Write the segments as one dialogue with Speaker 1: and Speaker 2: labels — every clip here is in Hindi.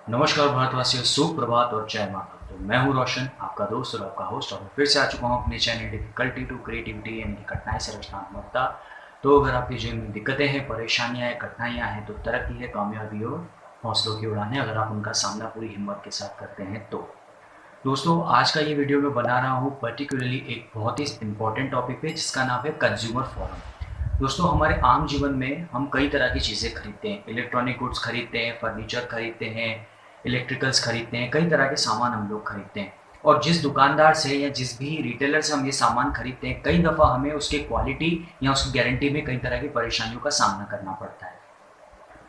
Speaker 1: नमस्कार भारतवासियों, सुप्रभात और जय माता। तो मैं हूं रोशन, आपका दोस्त और आपका होस्ट, और फिर से आ चुका हूं अपने चैनल डिफिकल्टी टू क्रिएटिविटी यानी कि कठिनाई से रचनात्मकता। तो अगर आपके जीवन में दिक्कतें हैं, परेशानियां हैं, कठिनाइयां हैं, तो तरक्की है, कामयाबी और हौसलों की उड़ान है अगर आप उनका सामना पूरी हिम्मत के साथ करते हैं तो। दोस्तों, आज का ये वीडियो मैं बना रहा हूँ पर्टिकुलरली एक बहुत ही इंपॉर्टेंट टॉपिक पे जिसका नाम है कंज्यूमर फोरम। दोस्तों, हमारे आम जीवन में हम कई तरह की चीज़ें खरीदते हैं, इलेक्ट्रॉनिक गुड्स खरीदते हैं, फर्नीचर खरीदते हैं, इलेक्ट्रिकल्स खरीदते हैं, कई तरह के सामान हम लोग खरीदते हैं। और जिस दुकानदार से या जिस भी रिटेलर से हम ये सामान खरीदते हैं, कई दफ़ा हमें उसकी क्वालिटी या उसकी गारंटी में कई तरह की परेशानियों का सामना करना पड़ता है।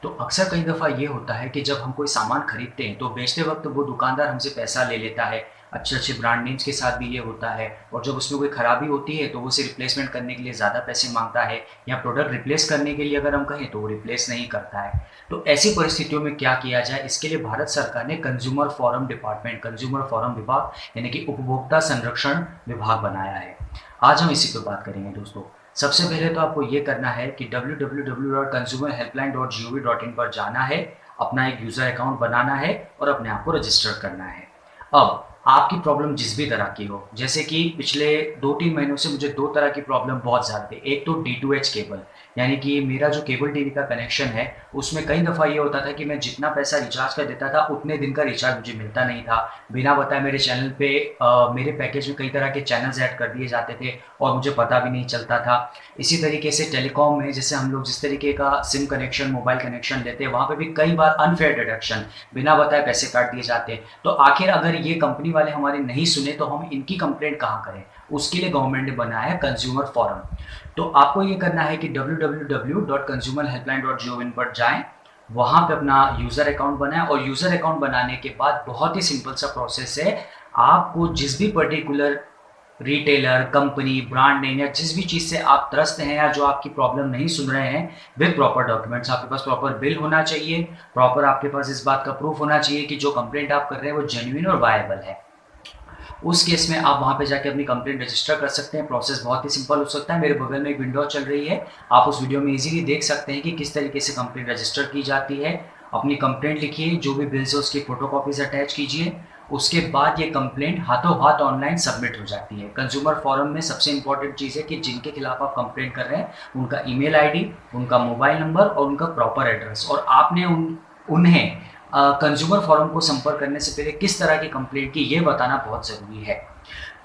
Speaker 1: तो अक्सर कई दफ़ा ये होता है कि जब हम कोई सामान खरीदते हैं तो बेचते वक्त वो दुकानदार हमसे पैसा ले लेता है। अच्छे अच्छे ब्रांड नेम्स के साथ भी ये होता है, और जब उसमें कोई ख़राबी होती है तो वो उसे रिप्लेसमेंट करने के लिए ज़्यादा पैसे मांगता है, या प्रोडक्ट रिप्लेस करने के लिए अगर हम कहें तो वो रिप्लेस नहीं करता है। तो ऐसी परिस्थितियों में क्या किया जाए, इसके लिए भारत सरकार ने consumer forum department, consumer forum विभाग यानी कि उपभोक्ता संरक्षण विभाग बनाया है। आज हम इसी पर बात करेंगे दोस्तों। सबसे पहले तो आपको ये करना है कि www.consumerhelpline.gov.in पर जाना है, अपना एक यूज़र अकाउंट बनाना है और अपने आप को रजिस्टर करना है। अब आपकी प्रॉब्लम जिस भी तरह की हो, जैसे कि पिछले 2-3 महीनों से मुझे 2 तरह की प्रॉब्लम बहुत ज़्यादा थी। एक तो D2H केबल, यानी कि मेरा जो केबल टीवी का कनेक्शन है, उसमें कई दफ़ा ये होता था कि मैं जितना पैसा रिचार्ज कर देता था, उतने दिन का रिचार्ज मुझे मिलता नहीं था। बिना बताए मेरे चैनल पे मेरे पैकेज में कई तरह के चैनल्स ऐड कर दिए जाते थे और मुझे पता भी नहीं चलता था। इसी तरीके से टेलीकॉम में जैसे हम लोग जिस तरीके का सिम कनेक्शन, मोबाइल कनेक्शन लेते हैं, वहाँ पे भी कई बार अनफेयर डिडक्शन, बिना बताए पैसे काट दिए जाते हैं। तो आखिर अगर ये कंपनी वाले हमारे नहीं सुने तो हम इनकी कंप्लेंट कहाँ करें? उसके लिए गवर्नमेंट ने बनाया है कंज्यूमर फोरम। तो आपको ये करना है कि www.consumerhelpline.gov.in पर जाएं, वहाँ पे अपना यूज़र अकाउंट बनाएं, और यूज़र अकाउंट बनाने के बाद बहुत ही सिंपल सा प्रोसेस है। आपको जिस भी particular retailer, company, brand name या जिस भी चीज़ से आप त्रस्त हैं या जो आपकी प्रॉब्लम नहीं सुन रहे हैं, विद प्रॉपर डॉक्यूमेंट्स, आपके पास प्रॉपर बिल होना चाहिए, प्रॉपर आपके पास इस बात का प्रूफ होना चाहिए कि जो कंप्लेंट आप कर रहे हैं वो जेन्युइन और वायबल है। उस केस में आप वहाँ पे जाके अपनी कंप्लेंट रजिस्टर कर सकते हैं। प्रोसेस बहुत ही सिंपल हो सकता है। मेरे बगल में एक विंडो चल रही है, आप उस वीडियो में इजीली देख सकते हैं कि किस तरीके से कंप्लेंट रजिस्टर की जाती है। अपनी कंप्लेंट लिखिए, जो भी बिल्स है उसकी फोटोकॉपीज अटैच कीजिए। उसके बाद ये कंप्लेंट हाथों हाथ ऑनलाइन सबमिट हो जाती है। कंज्यूमर फोरम में सबसे इंपॉर्टेंट चीज़ है कि जिनके खिलाफ आप कंप्लेंट कर रहे हैं, उनका ईमेल आईडी, उनका मोबाइल नंबर और उनका प्रॉपर एड्रेस, और आपने उन्हें कंज्यूमर फोरम को संपर्क करने से पहले किस तरह की कंप्लेंट की, ये बताना बहुत ज़रूरी है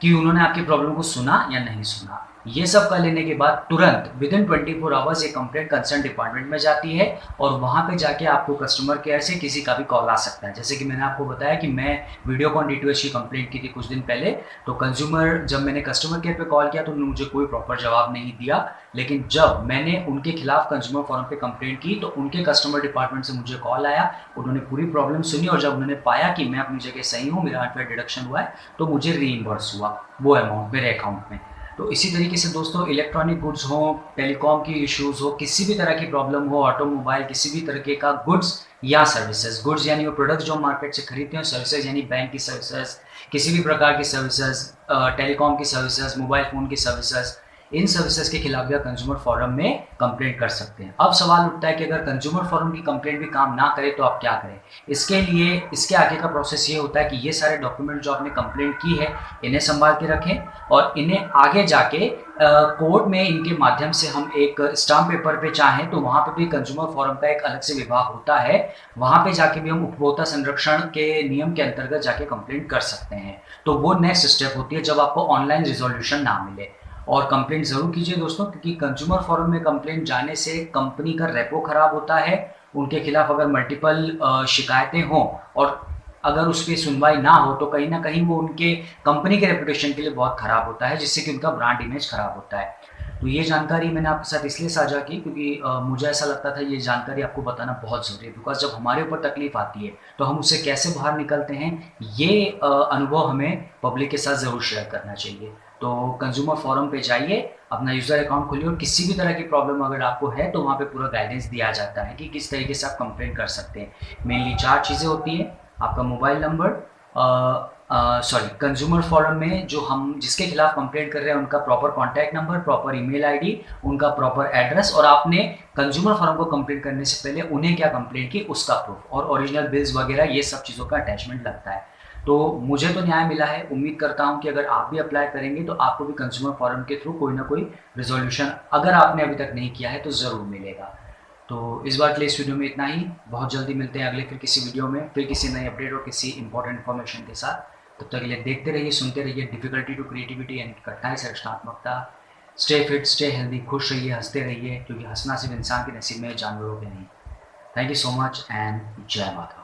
Speaker 1: कि उन्होंने आपकी प्रॉब्लम को सुना या नहीं सुना। ये सब कर लेने के बाद तुरंत विदिन 24 आवर्स ये कंप्लेंट कंसर्न डिपार्टमेंट में जाती है, और वहाँ पे जाके आपको कस्टमर केयर से किसी का भी कॉल आ सकता है। जैसे कि मैंने आपको बताया कि मैं वीडियोकॉन D2H की कंप्लेंट की थी कुछ दिन पहले, तो जब मैंने कस्टमर केयर पे कॉल किया तो उन्होंने मुझे कोई प्रॉपर जवाब नहीं दिया। लेकिन जब मैंने उनके खिलाफ कंज्यूमर फोरम पे कंप्लेंट की तो उनके कस्टमर डिपार्टमेंट से मुझे कॉल आया, उन्होंने पूरी प्रॉब्लम सुनी, और जब उन्होंने पाया कि मैं अपनी जगह सही हूँ, मेरा अनफेयर डिडक्शन हुआ है, तो मुझे रीइंबर्स हुआ वो अमाउंट मेरे अकाउंट में। तो इसी तरीके से दोस्तों, इलेक्ट्रॉनिक गुड्स हो, टेलीकॉम की इश्यूज़ हो, किसी भी तरह की प्रॉब्लम हो, ऑटोमोबाइल, किसी भी तरीके का गुड्स या सर्विसेज, गुड्स यानी वो प्रोडक्ट्स जो मार्केट से खरीदते हैं, सर्विसेज यानी बैंक की सर्विसेज, किसी भी प्रकार की सर्विसेज, टेलीकॉम की सर्विसेज, मोबाइल फ़ोन की सर्विसेज, इन सर्विसेज के खिलाफ भी आप कंज्यूमर फोरम में कंप्लेंट कर सकते हैं। अब सवाल उठता है कि अगर कंज्यूमर फोरम की कंप्लेंट भी काम ना करे तो आप क्या करें? इसके लिए इसके आगे का प्रोसेस ये होता है कि ये सारे डॉक्यूमेंट जो आपने कंप्लेंट की है, इन्हें संभाल के रखें, और इन्हें आगे जाके कोर्ट में इनके माध्यम से हम एक स्टाम्प पेपर पे चाहें तो वहाँ पे भी कंज्यूमर फोरम का एक अलग से विभाग होता है, वहाँ पे जाके भी हम उपभोक्ता संरक्षण के नियम के अंतर्गत जाके कंप्लेंट कर सकते हैं। तो वो नेक्स्ट स्टेप होती है जब आपको ऑनलाइन रिजोल्यूशन ना मिले। और कंप्लेंट ज़रूर कीजिए दोस्तों, क्योंकि कंज्यूमर फोरम में कंप्लेंट जाने से कंपनी का रेपो खराब होता है। उनके खिलाफ अगर मल्टीपल शिकायतें हों और अगर उस पर सुनवाई ना हो तो कहीं ना कहीं वो उनके कंपनी के रेपुटेशन के लिए बहुत ख़राब होता है, जिससे कि उनका ब्रांड इमेज ख़राब होता है। तो ये जानकारी मैंने आपके साथ इसलिए साझा की क्योंकि मुझे ऐसा लगता था ये जानकारी आपको बताना बहुत ज़रूरी है, बिकॉज जब हमारे ऊपर तकलीफ आती है तो हम उससे कैसे बाहर निकलते हैं, ये अनुभव हमें पब्लिक के साथ ज़रूर शेयर करना चाहिए। तो कंज्यूमर फोरम पे जाइए, अपना यूज़र अकाउंट खोलिए, और किसी भी तरह की प्रॉब्लम अगर आपको है तो वहाँ पे पूरा गाइडेंस दिया जाता है कि किस तरीके से आप कंप्लेंट कर सकते हैं। मेनली 4 चीज़ें होती हैं: आपका mobile number, sorry, consumer forum में जो हम जिसके खिलाफ कंप्लेंट कर रहे हैं उनका proper contact number, proper email ID, उनका प्रॉपर एड्रेस, और आपने कंज्यूमर फोरम को कंप्लेंट करने से पहले उन्हें क्या कंप्लेंट की उसका प्रूफ, और ओरिजिनल बिल्स वगैरह, ये सब चीज़ों का अटैचमेंट लगता है। तो मुझे तो न्याय मिला है। उम्मीद करता हूँ कि अगर आप भी अप्लाई करेंगे तो आपको भी कंज्यूमर फोरम के थ्रू कोई ना कोई रिजोल्यूशन, अगर आपने अभी तक नहीं किया है तो ज़रूर मिलेगा। तो इस बार के लिए इस वीडियो में इतना ही। बहुत जल्दी मिलते हैं अगले फिर किसी वीडियो में, फिर किसी नई अपडेट और किसी इंपॉर्टेंट इन्फॉर्मेशन के साथ। तब तक के लिए देखते रहिए, सुनते रहिए डिफिकल्टी टू क्रिएटिविटी, यानी कठिनाई से रचनात्मकता। स्टे फिट, स्टे हेल्दी, खुश रहिए, हंसते रहिए, क्योंकि हंसना सिर्फ इंसान के नसीब में है, जानवरों के नहीं। Thank you so much and जय माता।